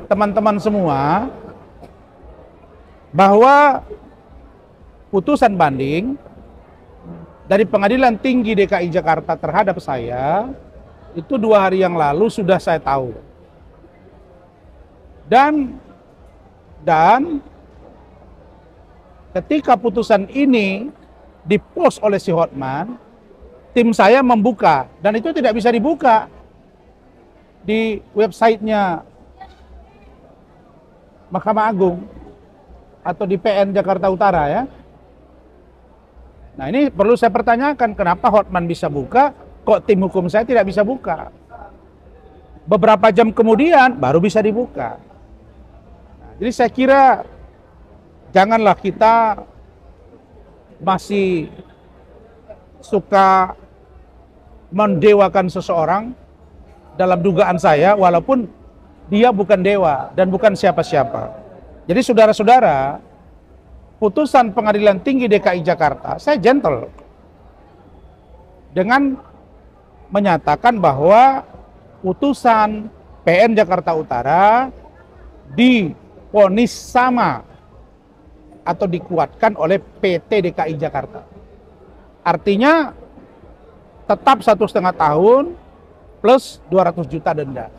teman-teman semua bahwa putusan banding dari Pengadilan Tinggi DKI Jakarta terhadap saya itu 2 hari yang lalu sudah saya tahu. Dan ketika putusan ini dipost oleh si Hotman, tim saya membuka, dan itu tidak bisa dibuka di websitenya Mahkamah Agung atau di PN Jakarta Utara ya. Nah ini perlu saya pertanyakan, kenapa Hotman bisa buka, kok tim hukum saya tidak bisa buka? Beberapa jam kemudian baru bisa dibuka. Nah, jadi saya kira janganlah kita masih suka mendewakan seseorang dalam dugaan saya, walaupun dia bukan dewa dan bukan siapa-siapa. Jadi saudara-saudara, putusan Pengadilan Tinggi DKI Jakarta, saya gentle dengan menyatakan bahwa putusan PN Jakarta Utara divonis sama atau dikuatkan oleh PT DKI Jakarta. Artinya tetap 1,5 tahun plus 200 juta denda.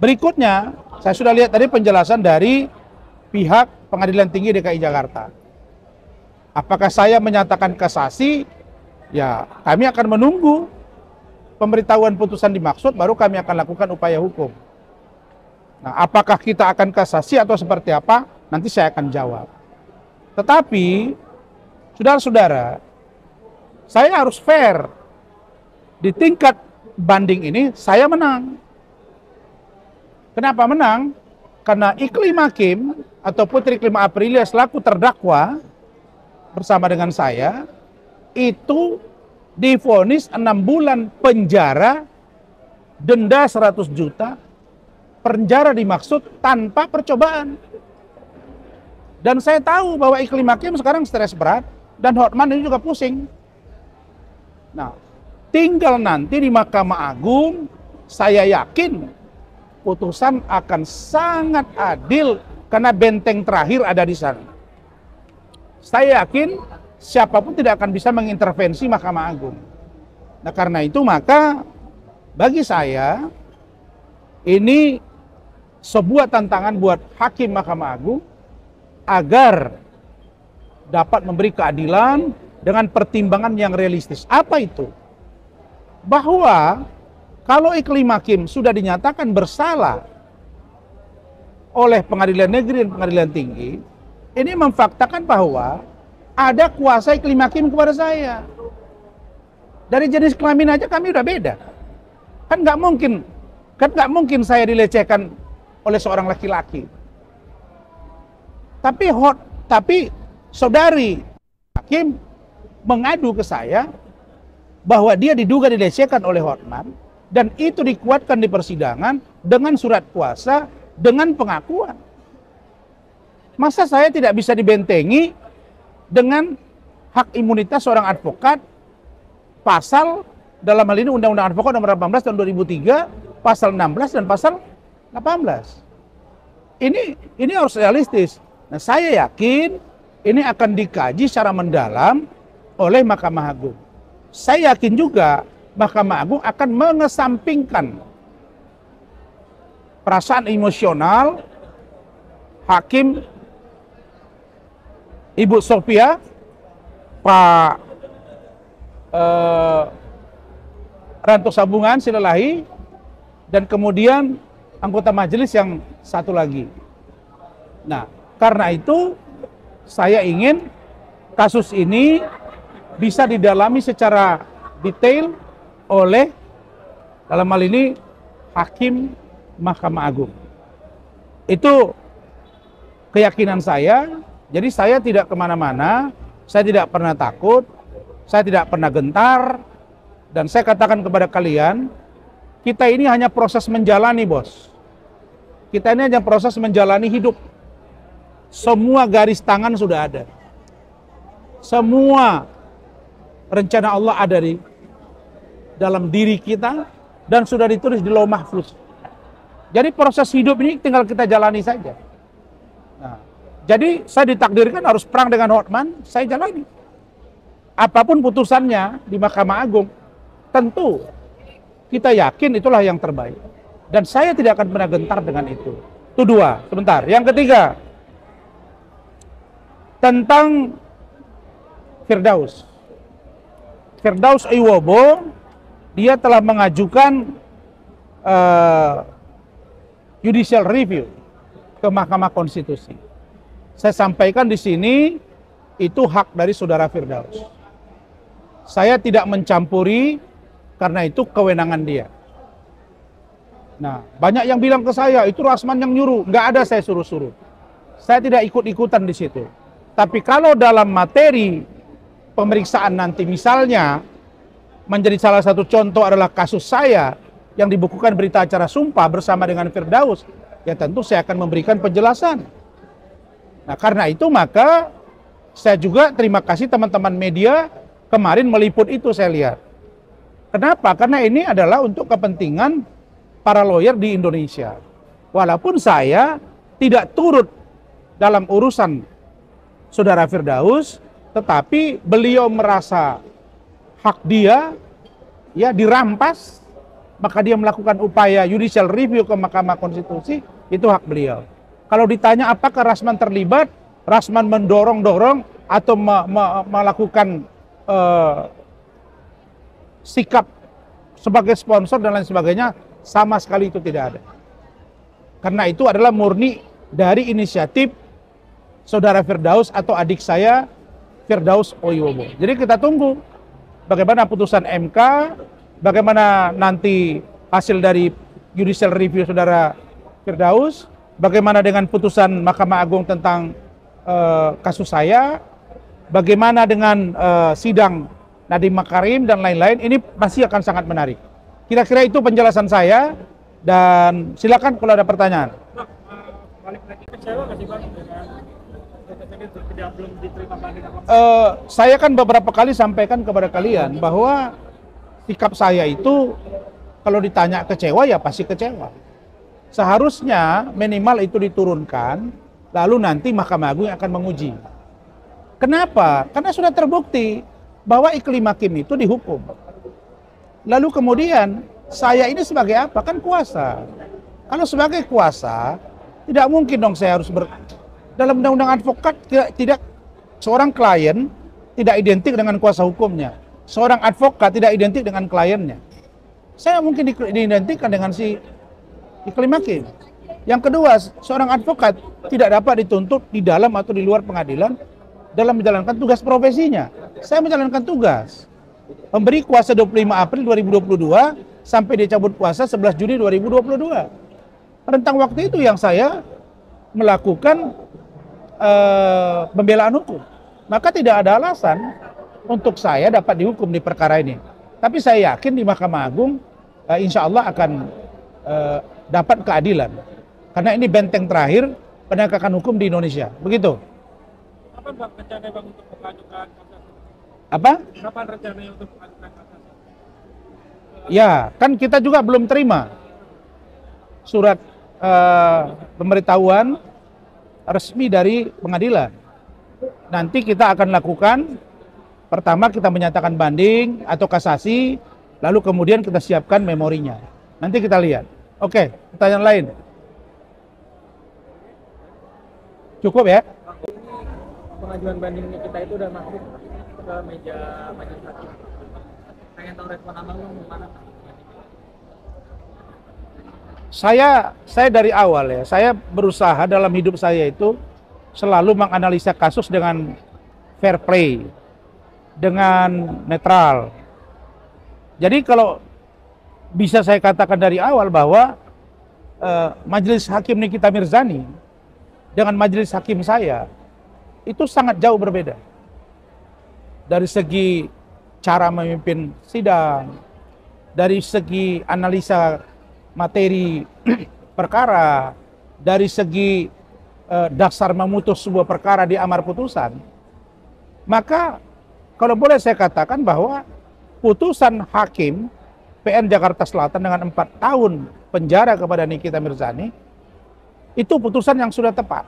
Berikutnya, saya sudah lihat tadi penjelasan dari pihak Pengadilan Tinggi DKI Jakarta. Apakah saya menyatakan kasasi? Ya, kami akan menunggu pemberitahuan putusan dimaksud, baru kami akan lakukan upaya hukum. Nah, apakah kita akan kasasi atau seperti apa? Nanti saya akan jawab. Tetapi, saudara-saudara, saya harus fair. Di tingkat banding ini, saya menang. Kenapa menang? Karena Iklim Hakim atau Putri Klima Aprilia selaku terdakwa bersama dengan saya itu divonis 6 bulan penjara, denda 100 juta, penjara dimaksud tanpa percobaan. Dan saya tahu bahwa Iklim Hakim sekarang stres berat dan Hotman ini juga pusing. Nah, tinggal nanti di Mahkamah Agung, saya yakin putusan akan sangat adil karena benteng terakhir ada di sana. Saya yakin siapapun tidak akan bisa mengintervensi Mahkamah Agung. Nah, karena itu maka bagi saya ini sebuah tantangan buat hakim Mahkamah Agung agar dapat memberi keadilan dengan pertimbangan yang realistis. Apa itu? Bahwa kalau Iklim Hakim sudah dinyatakan bersalah oleh Pengadilan Negeri dan Pengadilan Tinggi, ini memfaktakan bahwa ada kuasa Iklim Hakim kepada saya. Dari jenis kelamin aja kami udah beda. Kan nggak mungkin saya dilecehkan oleh seorang laki-laki. Tapi saudari Hakim mengadu ke saya bahwa dia diduga dilecehkan oleh Hotman, dan itu dikuatkan di persidangan dengan surat kuasa, dengan pengakuan. Masa saya tidak bisa dibentengi dengan hak imunitas seorang advokat, pasal dalam hal ini Undang-Undang Advokat nomor 18 tahun 2003, pasal 16 dan pasal 18. Ini harus realistis. Nah, saya yakin ini akan dikaji secara mendalam oleh Mahkamah Agung. Saya yakin juga Mahkamah Agung akan mengesampingkan perasaan emosional Hakim Ibu Sophia, Pak Ranto Sabungan Silalahi, dan kemudian anggota majelis yang satu lagi. Nah, karena itu saya ingin kasus ini bisa didalami secara detail oleh dalam hal ini Hakim Mahkamah Agung. Itu keyakinan saya. Jadi saya tidak kemana-mana, saya tidak pernah takut, saya tidak pernah gentar, dan saya katakan kepada kalian, kita ini hanya proses menjalani, bos. Kita ini hanya proses menjalani hidup. Semua garis tangan sudah ada. Semua rencana Allah ada di dalam diri kita dan sudah ditulis di Lauh Mahfuz. Jadi proses hidup ini tinggal kita jalani saja. Nah, jadi saya ditakdirkan harus perang dengan Hotman, saya jalani. Apapun putusannya di Mahkamah Agung, tentu kita yakin itulah yang terbaik. Dan saya tidak akan pernah gentar dengan itu. Itu dua, sebentar. Yang ketiga, tentang Firdaus. Firdaus Iwobo, dia telah mengajukan judicial review ke Mahkamah Konstitusi. Saya sampaikan di sini, itu hak dari saudara Firdaus. Saya tidak mencampuri, karena itu kewenangan dia. Nah, banyak yang bilang ke saya, itu Rasman yang nyuruh. Nggak ada saya suruh-suruh. Saya tidak ikut-ikutan di situ. Tapi kalau dalam materi pemeriksaan nanti, misalnya menjadi salah satu contoh adalah kasus saya yang dibukukan berita acara sumpah bersama dengan Firdaus, ya tentu saya akan memberikan penjelasan. Nah, karena itu maka saya juga terima kasih teman-teman media kemarin meliput itu, saya lihat. Kenapa? Karena ini adalah untuk kepentingan para lawyer di Indonesia. Walaupun saya tidak turut dalam urusan saudara Firdaus, tetapi beliau merasa hak dia ya dirampas, maka dia melakukan upaya judicial review ke Mahkamah Konstitusi, itu hak beliau. Kalau ditanya apakah Rasman terlibat, Rasman mendorong-dorong atau melakukan sikap sebagai sponsor dan lain sebagainya, sama sekali itu tidak ada. Karena itu adalah murni dari inisiatif saudara Firdaus atau adik saya, Firdaus Iwobo. Jadi kita tunggu bagaimana putusan MK, bagaimana nanti hasil dari judicial review saudara Firdaus, bagaimana dengan putusan Mahkamah Agung tentang kasus saya, bagaimana dengan sidang Nadiem Makarim dan lain-lain. Ini masih akan sangat menarik. Kira-kira itu penjelasan saya, dan silakan kalau ada pertanyaan. Balik lagi, kecewa nggak sih Bang dengan putusan itu tidak belum diterima banding? Saya kan beberapa kali sampaikan kepada kalian bahwa sikap saya itu kalau ditanya kecewa ya pasti kecewa. Seharusnya minimal itu diturunkan, lalu nanti Mahkamah Agung akan menguji. Kenapa? Karena sudah terbukti bahwa Iklim Hakim itu dihukum. Lalu kemudian saya ini sebagai apa? Kan kuasa. Kalau sebagai kuasa, tidak mungkin dong saya harus dalam undang-undang advokat tidak seorang klien tidak identik dengan kuasa hukumnya. Seorang advokat tidak identik dengan kliennya. Saya mungkin diidentikan dengan si Iklim Hakim. Yang kedua, seorang advokat tidak dapat dituntut di dalam atau di luar pengadilan dalam menjalankan tugas profesinya. Saya menjalankan tugas. Memberi kuasa 25 April 2022 sampai dia cabut kuasa 11 Juni 2022. Rentang waktu itu yang saya melakukan pembelaan hukum. Maka tidak ada alasan untuk saya dapat dihukum di perkara ini. Tapi saya yakin di Mahkamah Agung insya Allah akan dapat keadilan. Karena ini benteng terakhir penegakan hukum di Indonesia. Begitu. Kapan Bang rencana Bang untuk mengajukan kasasi? Apa? Kapan rencananya untuk mengajukan kasasi? Ya, kan kita juga belum terima surat pemberitahuan resmi dari pengadilan. Nanti kita akan lakukan, pertama kita menyatakan banding atau kasasi, lalu kemudian kita siapkan memorinya. Nanti kita lihat. Oke, pertanyaan lain. Cukup ya? Pengajuan bandingnya kita itu udah masuk ke meja majelis hakim. Pengen tahu respon Abang gimana? Saya dari awal ya, saya berusaha dalam hidup saya itu selalu menganalisa kasus dengan fair play, dengan netral. Jadi kalau bisa saya katakan dari awal bahwa Majelis Hakim Nikita Mirzani dengan majelis hakim saya itu sangat jauh berbeda. Dari segi cara memimpin sidang, dari segi analisa materi perkara, dari segi dasar memutus sebuah perkara di amar putusan. Maka kalau boleh saya katakan bahwa putusan hakim PN Jakarta Selatan dengan 4 tahun penjara kepada Nikita Mirzani, itu putusan yang sudah tepat.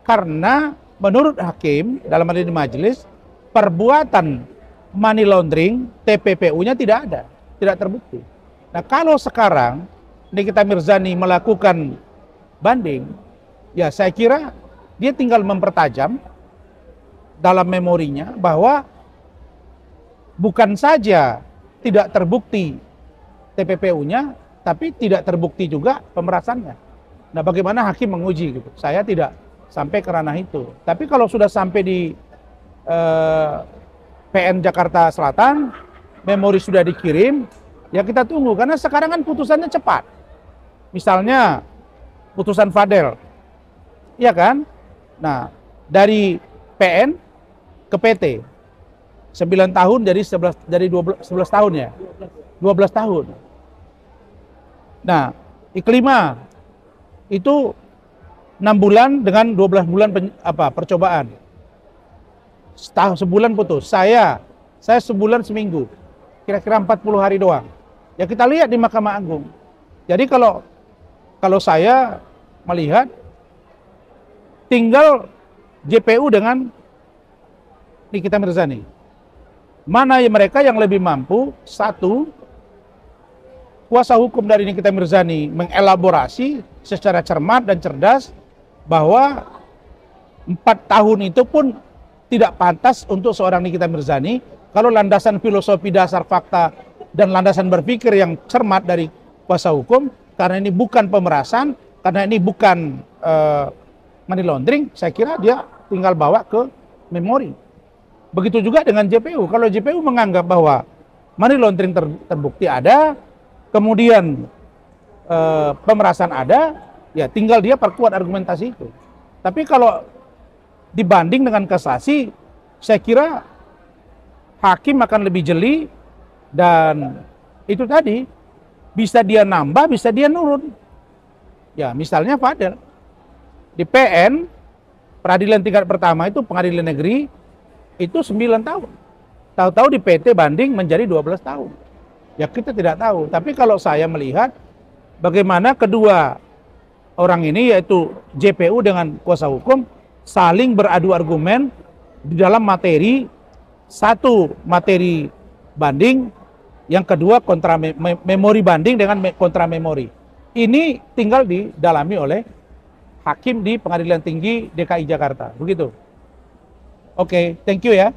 Karena menurut hakim dalam hal ini majelis, perbuatan money laundering TPPU-nya tidak ada, tidak terbukti. Nah, kalau sekarang Nikita Mirzani melakukan banding, ya saya kira dia tinggal mempertajam dalam memorinya bahwa bukan saja tidak terbukti TPPU-nya, tapi tidak terbukti juga pemerasannya. Nah, bagaimana hakim menguji gitu? Saya tidak sampai ke ranah itu. Tapi kalau sudah sampai di PN Jakarta Selatan, memori sudah dikirim, ya kita tunggu. Karena sekarang kan putusannya cepat. Misalnya putusan Fadel, ya kan? Nah, dari PN ke PT, 9 tahun jadi 11 tahun ya, 12 tahun. Nah, Iklima itu 6 bulan dengan 12 bulan percobaan. Sebulan putus. Saya sebulan seminggu. Kira-kira 40 hari doang. Ya kita lihat di Mahkamah Agung. Jadi kalau saya melihat tinggal JPU dengan Nikita Mirzani. Mana mereka yang lebih mampu? Satu, kuasa hukum dari Nikita Mirzani mengelaborasi secara cermat dan cerdas bahwa 4 tahun itu pun tidak pantas untuk seorang Nikita Mirzani kalau landasan filosofi dasar fakta dan landasan berpikir yang cermat dari kuasa hukum, karena ini bukan pemerasan, karena ini bukan money laundering, saya kira dia tinggal bawa ke memori. Begitu juga dengan JPU. Kalau JPU menganggap bahwa money laundering terbukti ada, kemudian pemerasan ada, ya tinggal dia perkuat argumentasi itu. Tapi kalau dibanding dengan kasasi, saya kira hakim akan lebih jeli, dan itu tadi bisa dia nambah, bisa dia nurun. Ya, misalnya Fadel di PN, peradilan tingkat pertama itu pengadilan negeri itu 9 tahun. Tahu-tahu di PT banding menjadi 12 tahun. Ya kita tidak tahu. Tapi kalau saya melihat bagaimana kedua orang ini, yaitu JPU dengan kuasa hukum, saling beradu argumen di dalam materi, satu materi banding, yang kedua kontra memori banding dengan kontra memori. Ini tinggal didalami oleh hakim di Pengadilan Tinggi DKI Jakarta. Begitu. Oke, thank you ya.